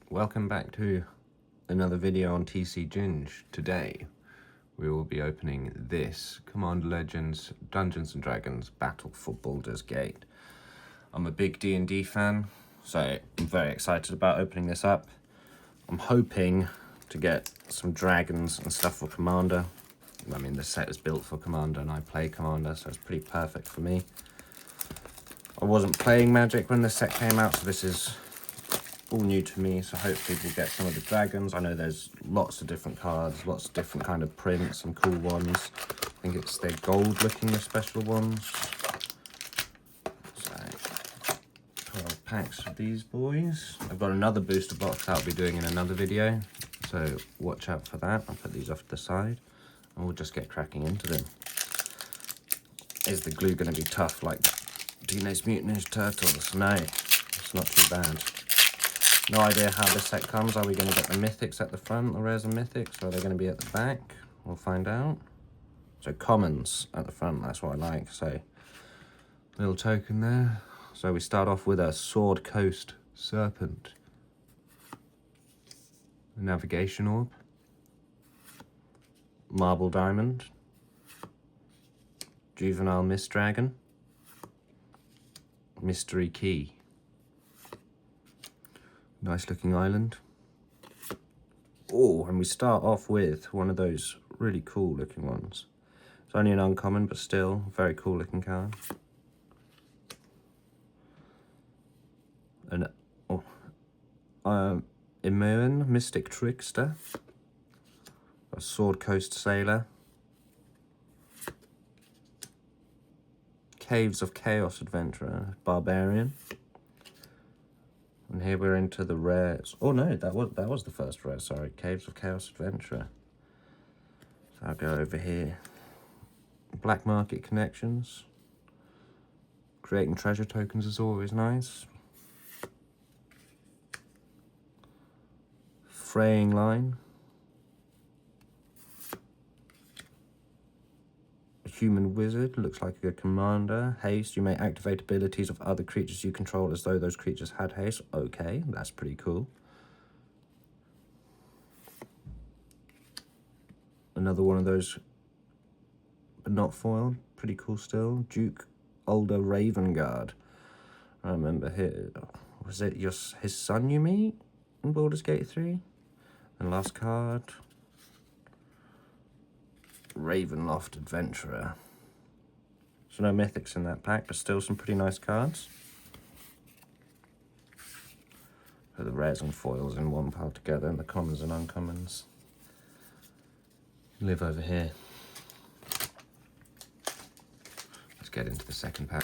Welcome back to another video on TCGinge. Today we will be opening this Commander Legends Dungeons & Dragons Battle for Baldur's Gate. I'm a big D&D fan, so I'm very excited about opening this up. I'm hoping to get some dragons and stuff for Commander. I mean, the set is built for Commander and I play Commander, so it's pretty perfect for me. I wasn't playing Magic when this set came out, so this is all new to me, so hopefully we'll get some of the dragons. I know there's lots of different cards, lots of different kind of prints, some cool ones. I think it's their gold looking, the special ones. So 12 packs of these boys. I've got another booster box that I'll be doing in another video, so watch out for that. I'll put these off to the side and we'll just get cracking into them. Is the glue going to be tough like Teenage Mutant Ninja Turtles? No, it's not too bad. No idea how this set comes. Are we going to get the mythics at the front, the rares and mythics, or are they going to be at the back? We'll find out. So commons at the front, that's what I like. So little token there. So we start off with a Sword Coast Serpent, a Navigation Orb, Marble Diamond, Juvenile Mist Dragon, Mystery Key. Nice looking island. Oh, and we start off with one of those really cool looking ones. It's only an uncommon, but still very cool looking card. An Immune Mystic Trickster, a Sword Coast Sailor, Caves of Chaos Adventurer, Barbarian. And here we're into the rares. Oh no, that was the first rare, sorry. Caves of Chaos Adventurer. So I'll go over here. Black Market Connections. Creating treasure tokens is always nice. Fraying Line. Human Wizard, looks like a commander. Haste, you may activate abilities of other creatures you control as though those creatures had haste. Okay, that's pretty cool. Another one of those, but not foiled. Pretty cool still. Duke Older Ravengard. I remember here. Was it his son you meet in Baldur's Gate 3? And last card. Ravenloft Adventurer. So no mythics in that pack, but still some pretty nice cards. Put the rares and foils in one pile together, and the commons and uncommons live over here. Let's get into the second pack.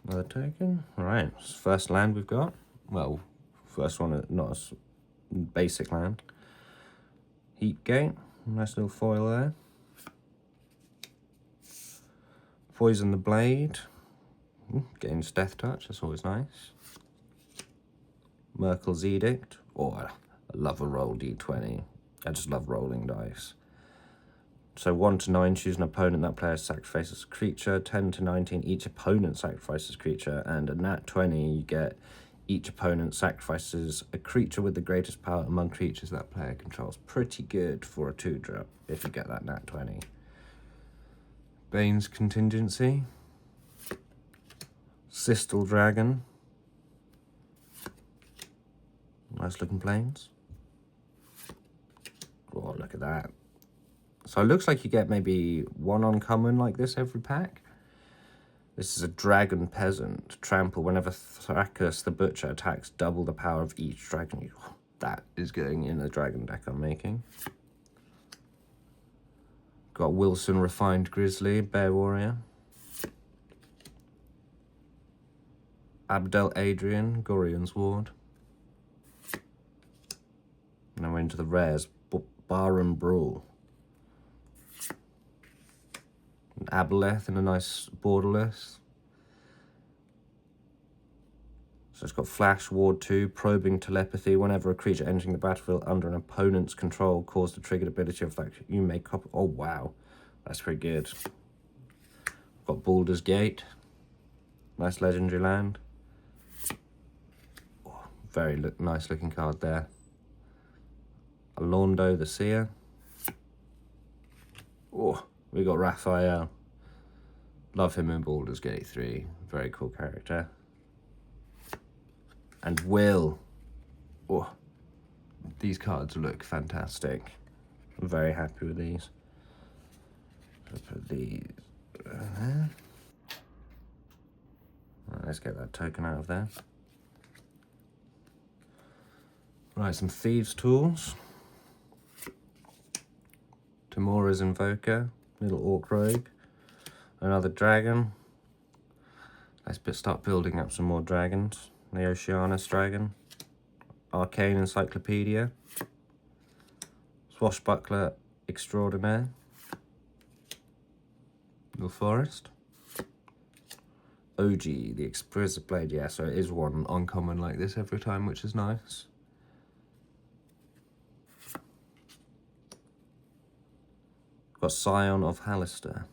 Another token. Alright, first land we've got. Well, first one, not a basic land. Heapgate, nice little foil there. Poison the Blade, gains Death Touch, that's always nice. Merkel's Edict, I love a roll d20. I just love rolling dice. So 1 to 9, choose an opponent. That player sacrifices a creature. 10 to 19, each opponent sacrifices a creature. And a nat 20, you get each opponent sacrifices a creature with the greatest power among creatures that player controls. Pretty good for a 2-drop if you get that nat 20. Bane's Contingency. Sistal Dragon. Nice looking planes. Oh, look at that. So it looks like you get maybe one uncommon like this every pack. This is a Dragon Peasant. Trample. Whenever Thrakus the Butcher attacks, double the power of each dragon. That is going in the dragon deck I'm making. Got Wilson Refined Grizzly, Bear Warrior. Abdel Adrian, Gorion's Ward. Now we're into the rares. Baron Brawl. Aboleth in a nice borderless. So it's got Flash, Ward 2, Probing Telepathy. Whenever a creature entering the battlefield under an opponent's control calls the triggered ability of that, you may copy. Oh wow, that's pretty good. Got Baldur's Gate. Nice legendary land. Oh, very nice looking card there. Alondo the Seer. Oh, we got Raphael. Love him in Baldur's Gate 3. Very cool character. And Will. Oh, these cards look fantastic. I'm very happy with these. I'll put these there. Right, let's get that token out of there. Right, some Thieves' Tools. Tamora's Invoker. Little Orc Rogue. Another dragon. Let's start building up some more dragons. The Oceanus Dragon. Arcane Encyclopedia. Swashbuckler Extraordinaire. Little Forest. OG, the Exquisite Blade. Yeah, so it is one uncommon like this every time, which is nice. Got Scion of Hallister.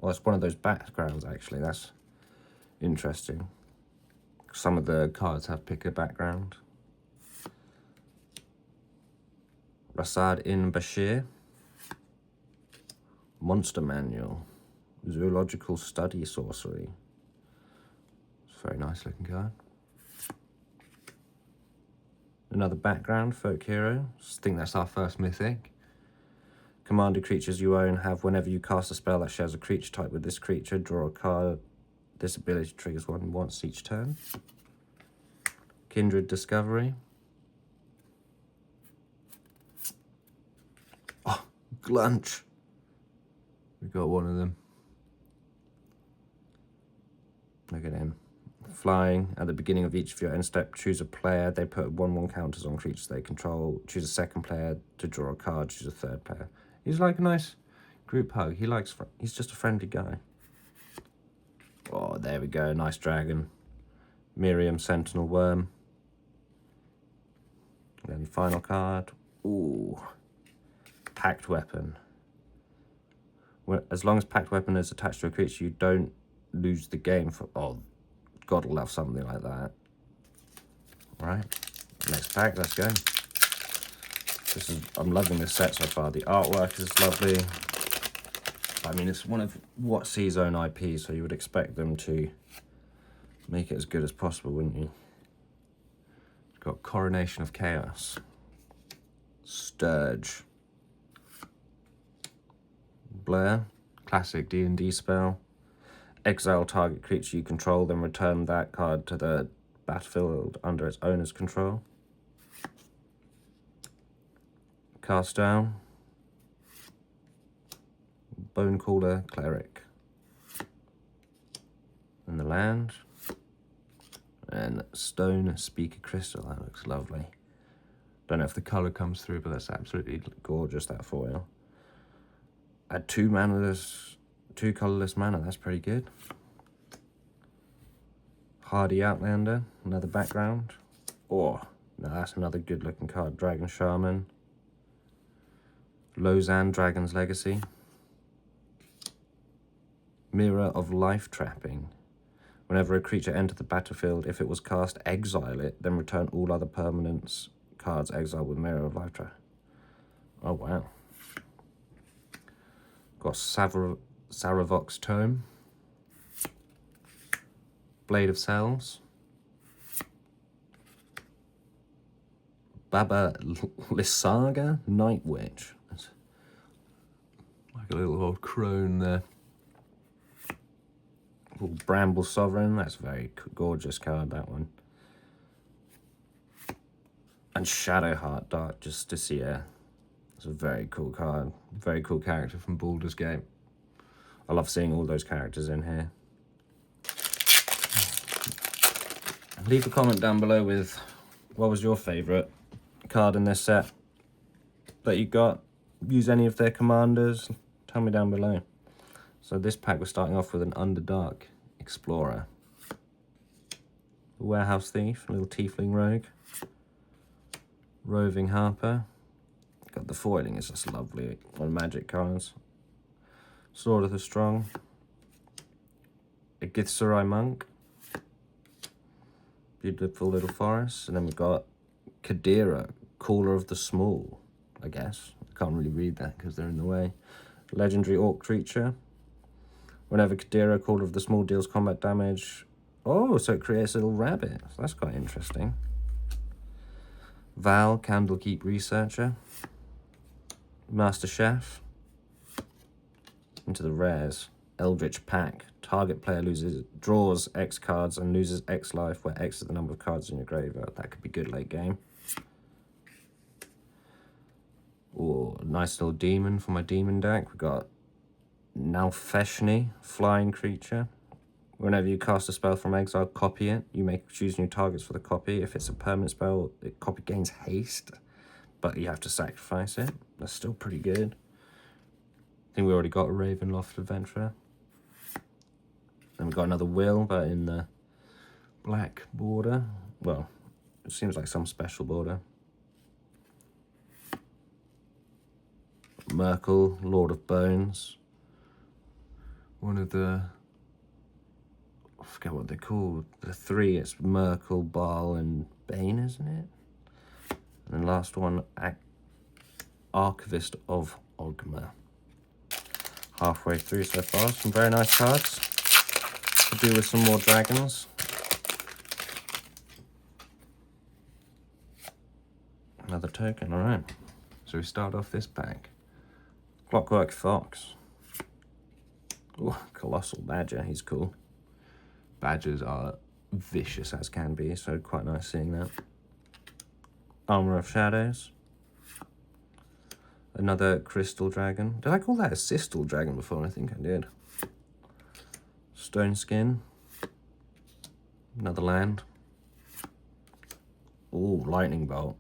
Well, it's one of those backgrounds, actually. That's interesting. Some of the cards have pick a background. Rasad in Bashir. Monster Manual. Zoological Study Sorcery. It's a very nice looking card. Another background, Folk Hero. I think that's our first mythic. Commander creatures you own have, whenever you cast a spell that shares a creature type with this creature, draw a card. This ability triggers one once each turn. Kindred Discovery. Oh, Glunch. We got one of them. Look at him. Flying. At the beginning of each of your end step, choose a player. They put 1/1 counters on creatures they control. Choose a second player to draw a card. Choose a third player. He's like a nice group hug. He's just a friendly guy. Oh, there we go. Nice dragon. Miriam Sentinel Worm. Then final card. Ooh. Pact Weapon. As long as Pact Weapon is attached to a creature, you don't lose the game for... Oh, God will love something like that. Right. Next pack, let's go. I'm loving this set so far. The artwork is lovely. I mean, it's one of what C-Zone IP, so you would expect them to make it as good as possible, wouldn't you? It's got Coronation of Chaos. Sturge. Blair. Classic D&D spell. Exile target creature you control, then return that card to the battlefield under its owner's control. Cast down. Bonecaller Cleric. And the land. And Stone Speaker Crystal. That looks lovely. Don't know if the colour comes through, but that's absolutely gorgeous, that foil. Add 2 colourless mana, that's pretty good. Hardy Outlander, another background. Oh, now that's another good looking card. Dragon Shaman. Lozan, Dragon's Legacy. Mirror of Life Trapping. Whenever a creature enters the battlefield, if it was cast, exile it, then return all other permanents cards exiled with Mirror of Life Trap. Oh, wow. Got Saravok's Tome. Blade of Cells. Baba Lysaga, Night Witch. That's like a little old crone there. Bramble Sovereign, that's a very gorgeous card, that one. And Shadowheart Dark Justiciar. It's a very cool card. Very cool character from Baldur's Gate. I love seeing all those characters in here. Leave a comment down below with what was your favourite card in this set that you got. Use any of their commanders. Tell me down below. So this pack, we're starting off with an Underdark Explorer. A Warehouse Thief, a little Tiefling Rogue. Roving Harper. Got the foiling, is just lovely on magic cards. Sword of the Strong. A Githzerai Monk. Beautiful little forest. And then we've got Kadira, Caller of the Small, I guess. I can't really read that because they're in the way. Legendary orc creature. Whenever Kadira, Caller of the Small, deals combat damage. Oh, so it creates a little rabbit. That's quite interesting. Val, Candlekeep Researcher. Master Chef. Into the rares. Eldritch Pack. Target player draws X cards and loses X life, where X is the number of cards in your graveyard. That could be good late game. Or a nice little demon for my demon deck. We've got Nalfeshni, Flying Creature. Whenever you cast a spell from exile, copy it. You may choose new targets for the copy. If it's a permanent spell, the copy gains haste, but you have to sacrifice it. That's still pretty good. I think we already got a Ravenloft Adventurer. Then we've got another Will, but in the black border. Well, it seems like some special border. Merkel, Lord of Bones. One of the... I forget what they're called. The three, it's Merkel, Baal, and Bane, isn't it? And then last one, Archivist of Ogma. Halfway through so far. Some very nice cards. To do with some more dragons. Another token, alright. So we start off this pack. Clockwork Fox. Ooh, Colossal Badger, he's cool. Badgers are vicious as can be, so quite nice seeing that. Armor of Shadows. Another Crystal Dragon. Did I call that a Sistal Dragon before? I think I did. Stone Skin. Another land. Ooh, Lightning Bolt.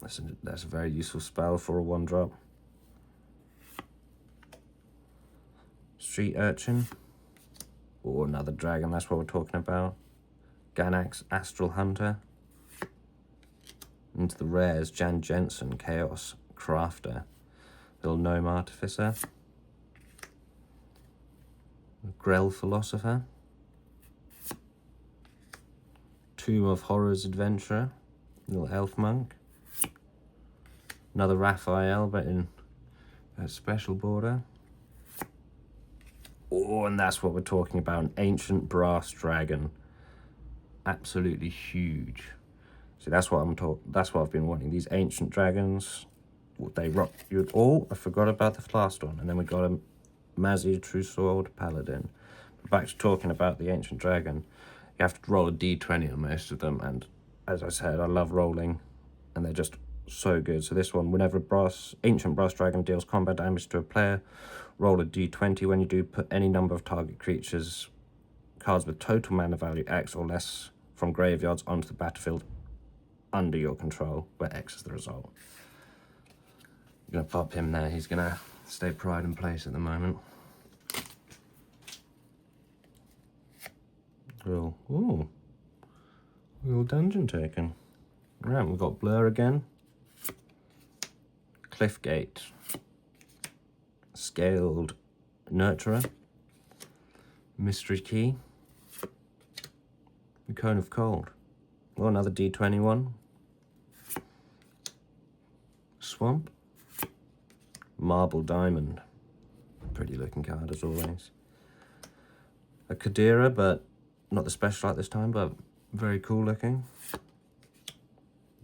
That's a very useful spell for a 1-drop. Street Urchin. Ooh, another dragon, that's what we're talking about. Ganax, Astral Hunter. Into the rares, Jan Jensen, Chaos Crafter. Little Gnome Artificer. Grell Philosopher. Tomb of Horrors Adventurer. Little Elf Monk. Another Raphael, but in a special border. Oh, and that's what we're talking about, an Ancient Brass Dragon. Absolutely huge. See, that's what that's what I've been wanting. These ancient dragons, they rock you. Oh, I forgot about the last one. And then we got a Mazzy True Sword Paladin. But back to talking about the ancient dragon. You have to roll a d20 on most of them, and as I said, I love rolling, and they're just so good. So this one, whenever ancient brass dragon deals combat damage to a player, roll a d20. When you do, put any number of target cards with total mana value X or less from graveyards onto the battlefield under your control, where X is the result. I'm going to pop him there. He's going to stay pride in place at the moment. Ooh, little dungeon token. Right, we've got Blur again. Cliffgate. Scaled Nurturer. Mystery Key. The Cone of Cold. Oh, another D21. Swamp. Marble Diamond. Pretty looking card as always. A Kadira, but not the special art this time, but very cool looking.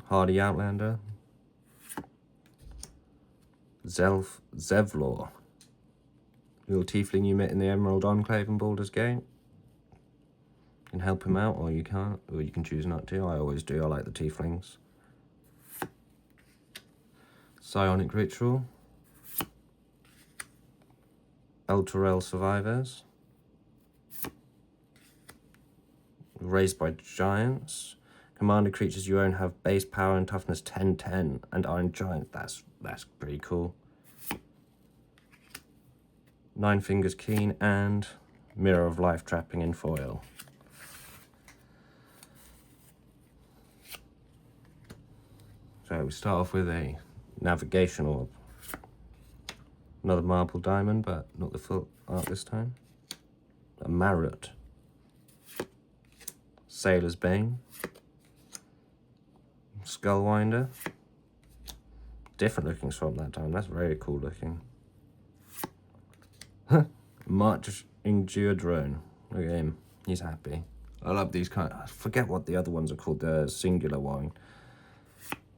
Hardy Outlander. Zevlor. Little tiefling you met in the Emerald Enclave in Baldur's Gate. You can help him out, or you can't, or you can choose not to. I always do, I like the tieflings. Psionic Ritual. Elturel Survivors. Raised by Giants. Commander creatures you own have base power and toughness 10/10 and Iron Giant. That's pretty cool. Nine Fingers Keen and Mirror of Life Trapping in foil. So we start off with a Navigation Orb. Another Marble Diamond, but not the full art this time. A Marrot. Sailor's Bane, Skullwinder. Different looking swamp that time, that's very cool looking. Marching Geodrone, look at him, he's happy. I love these kind of, I forget what the other ones are called, the singular one.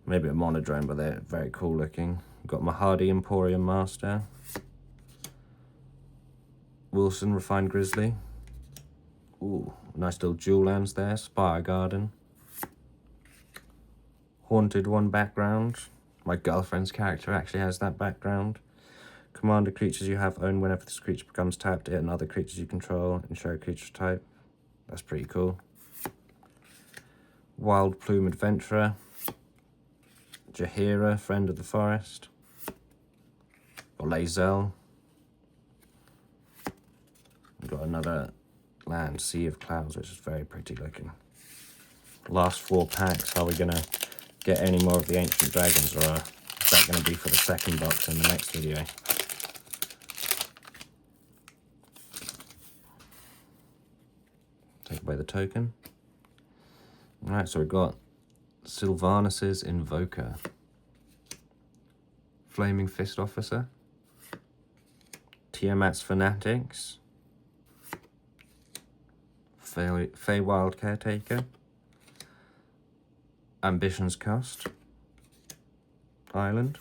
Maybe a monodrone, but they're very cool looking. We've got Mahadi Emporium Master, Wilson Refined Grizzly. Ooh, nice little jewel lands there. Spire Garden, Haunted One background. My girlfriend's character actually has that background. Commander creatures you have own whenever this creature becomes tapped, hit another creatures you control and show a creature type. That's pretty cool. Wild Plume Adventurer, Jaheira, Friend of the Forest, or Lae'zel. We've got another land, Sea of Clouds, which is very pretty looking. Last 4 packs. Are we going to get any more of the Ancient Dragons, or is that going to be for the second box in the next video? Take away the token. Alright, so we've got Sylvanus's Invoker, Flaming Fist Officer, Tiamat's Fanatics, Feywild Caretaker, Ambition's Cost, Island,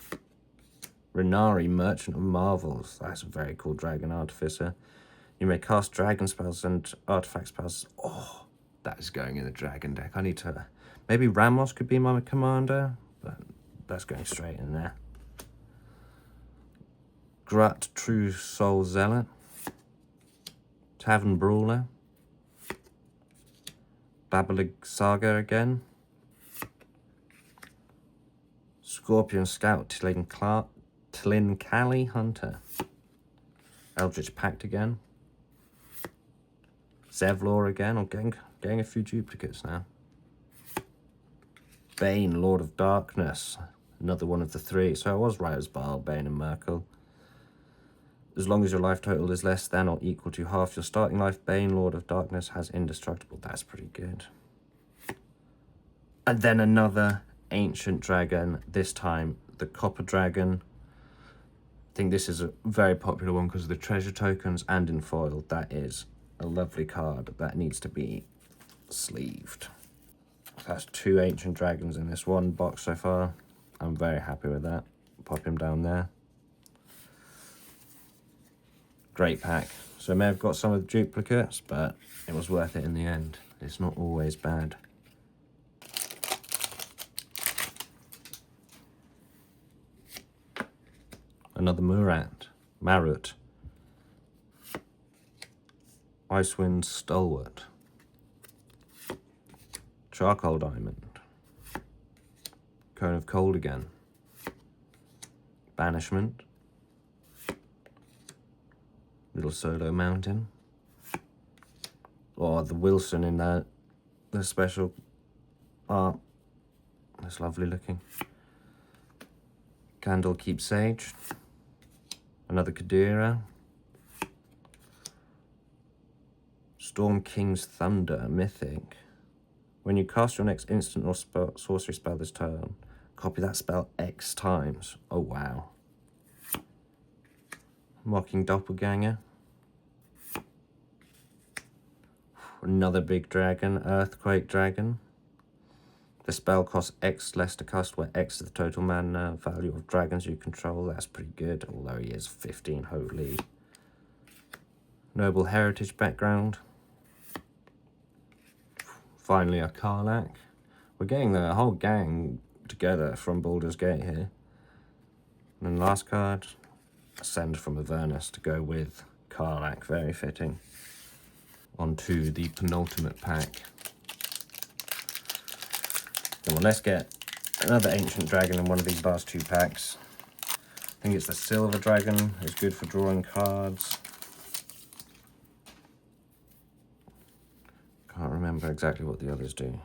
Renari, Merchant of Marvels. That's a very cool dragon artificer. You may cast dragon spells and artifact spells. Oh, that is going in the dragon deck. I need to, maybe Ramos could be my commander, but that's going straight in there. Grut, True Soul Zealot, Tavern Brawler, Babalig Saga again, Scorpion Scout, Tlinkali Hunter, Eldritch Pact again, Zevlor again. I'm getting a few duplicates now. Bane, Lord of Darkness, another one of the 3. So I was right as Baal, Bane and Merkel. As long as your life total is less than or equal to half your starting life, Bane, Lord of Darkness, has indestructible. That's pretty good. And then another Ancient Dragon, this time the Copper Dragon. I think this is a very popular one because of the treasure tokens and in foil. That is a lovely card that needs to be sleeved. That's 2 Ancient Dragons in this one box so far. I'm very happy with that. Pop him down there. Great pack. So I may have got some of the duplicates, but it was worth it in the end. It's not always bad. Another Marut, Icewind Stalwart, Charcoal Diamond, Cone of Cold again, Banishment, Little Solo Mountain, or the Wilson in the special art. That's lovely looking. Candlekeep Sage, another Kadira, Storm King's Thunder, Mythic. When you cast your next instant or sorcery spell this turn, copy that spell X times. Oh wow. Mocking Doppelganger. Another big dragon, Earthquake Dragon. The spell costs X less to cast, where X is the total mana value of dragons you control. That's pretty good, although he is 15 holy. Noble Heritage background. Finally a Karlach. We're getting the whole gang together from Baldur's Gate here. And then last card, Ascend from Avernus to go with Karlach. Very fitting. On to the penultimate pack. Well, let's get another Ancient Dragon in one of these last 2 packs. I think it's the Silver Dragon. It's good for drawing cards. Can't remember exactly what the others do.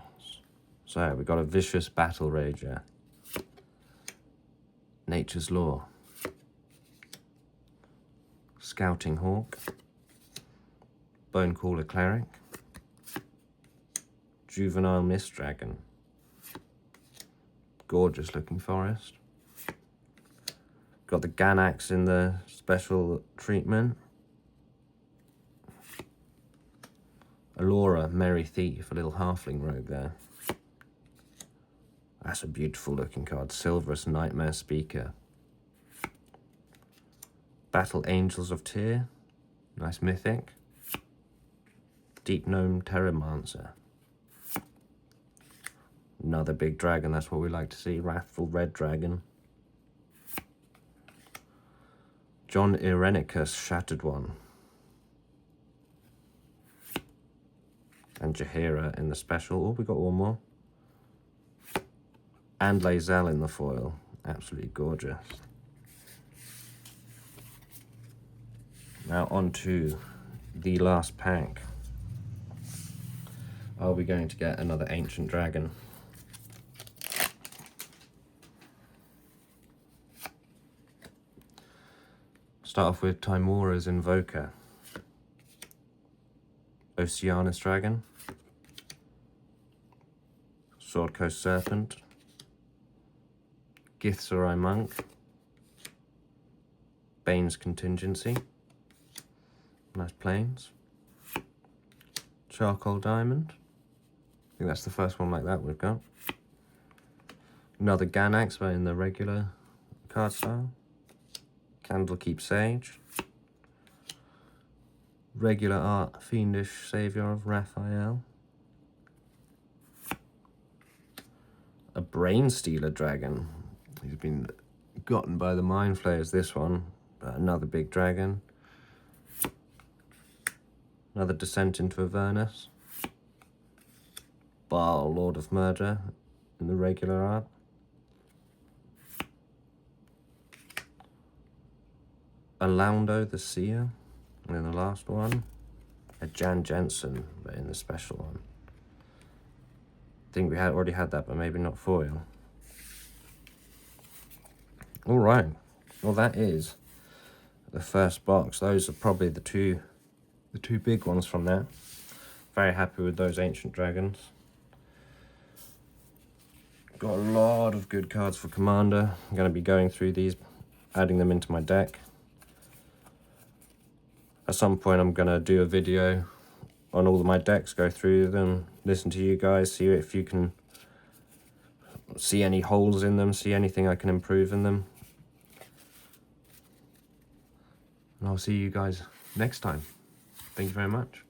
So we got a Vicious Battle Rager, Nature's Law, Scouting Hawk, Bonecaller Cleric, Juvenile Mist Dragon. Gorgeous looking forest. Got the Ganax in the special treatment. Allura, Merry Thief, a little halfling rogue there. That's a beautiful looking card. Silverus, Nightmare Speaker. Battle Angels of Tyr, nice mythic. Deep Gnome Terramancer. Another big dragon, that's what we like to see. Wrathful Red Dragon. John Irenicus, Shattered One. And Jaheira in the special. Oh, we got one more. And Lae'zel in the foil. Absolutely gorgeous. Now on to the last pack. Are we going to get another Ancient Dragon? Start off with Timora's Invoker. Oceanus Dragon. Sword Coast Serpent. Githzerai Monk. Bane's Contingency. Nice planes. Charcoal Diamond. I think that's the first one like that we've got. Another Ganax, but in the regular card style. Candlekeep Sage. Regular art Fiendish Saviour of Raphael. A Brain Stealer Dragon. He's been gotten by the Mind Flayers, this one. Another big dragon. Another Descent into Avernus. Baal, Lord of Murder, in the regular art. A Laundo the Seer, and then the last one, a Jan Jensen, but in the special one. I think we had already had that, but maybe not foil. Alright, well that is the first box. Those are probably the two big ones from there. Very happy with those Ancient Dragons. Got a lot of good cards for Commander. I'm going to be going through these, adding them into my deck. At some point I'm going to do a video on all of my decks, go through them, listen to you guys, see if you can see any holes in them, see anything I can improve in them. And I'll see you guys next time. Thank you very much.